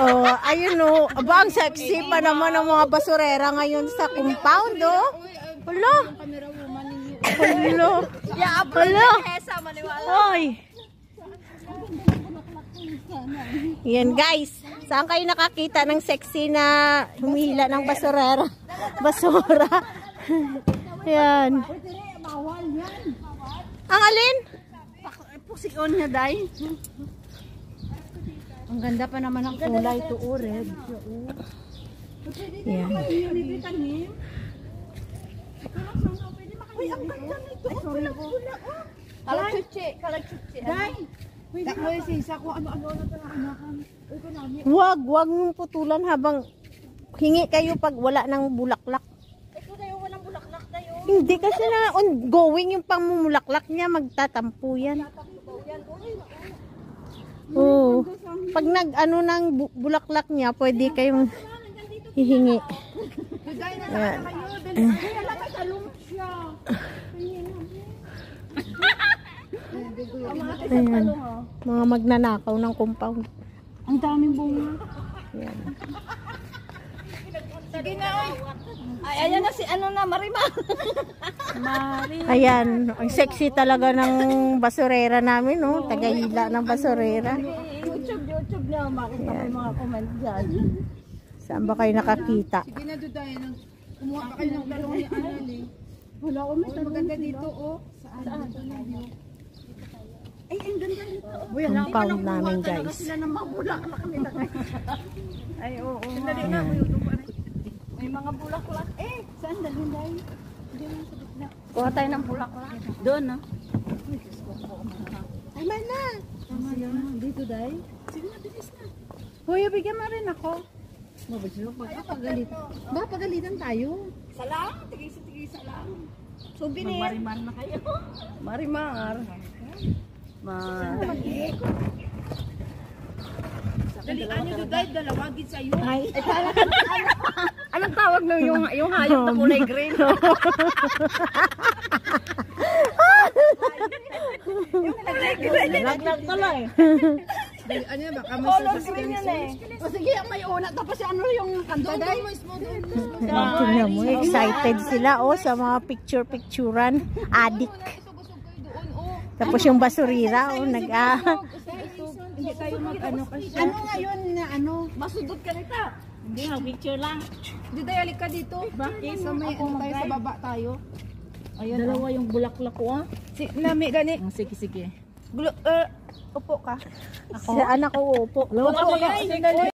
Oh, ayun oh. Aba, ang sexy pa naman ng mga basurera ngayon sa compound, oh. Hala. Hala. Hala. Hoy. Yan guys. Saan kayo nakakita ng sexy na humihila ng basurera? Basura. Yan. Ang alin? Pusion niya, day. Ang ganda pa naman ang kulay to, red. Yan. Ay, ang ganda nito. Kalagchuchi. Day. Dakoy sisa ko ano-ano na anakan. Wag mong putulan habang hingi kayo pag wala ng bulaklak. Ito dayo walang bulaklak dayo. Hindi kasi na ongoing yung pangmumulaklak niya, magtatampo yan. Oo. Pag nag-ano ng bulaklak niya, pwede kayong hihingi. Yan. Ayan. Mga magnanakaw ng compound. Ang daming bunga. Yan. Sige na, oy. Ay, ayan na si ano na, Marimar. Ayan. Ang sexy talaga ng basurera namin, no? Tagahila ng basurera. YouTube na, makita ko yung mga comment dyan. Saan ba kayo nakakita? Sige na, Duday. Kumuha pa kayo ng talong ni Anali. Wala ko, mas maganda dito, oh. Saan? Ay, ang ganda nito. Compound namin, guys. Sila na mabulaklak nila. Ay, oo. Sandali na, may mga bulaklak. Eh, saan dalhin tayo? Kuha tayo ng bulaklak. Doon, no? Ay, man na. Dito, day. Sige na, bilis na. Kuya, bigyan mo rin ako. Pagalitan tayo. Salang, tigisa lang. Souvenir. Marimar na kayo. Marimar. Dalian nyo Duday, dalawagin sa'yo. Ay, anong tawag nung yung hayop na kulay green? Yung kulay green. Nalaglag tuloy. Ano yan, baka may suspension. O sige, may una. Tapos ano yung kanta day? Tingnan mo, excited sila, oh, sa mga picture-picturan. Adik. Tapos yung basurira, oh, Hindi tayo mag-ano kasi. Ano ngayon na ano? Masudot ka nita. Hindi, picture lang. Hindi tayo, alik ka dito. Bakit? So may ano tayo sa baba tayo. Ayun, dalawa yung bulaklak ko, ah. Lami, gani. Sige. Upo ka. Sa anak ko, upo. Upo ka.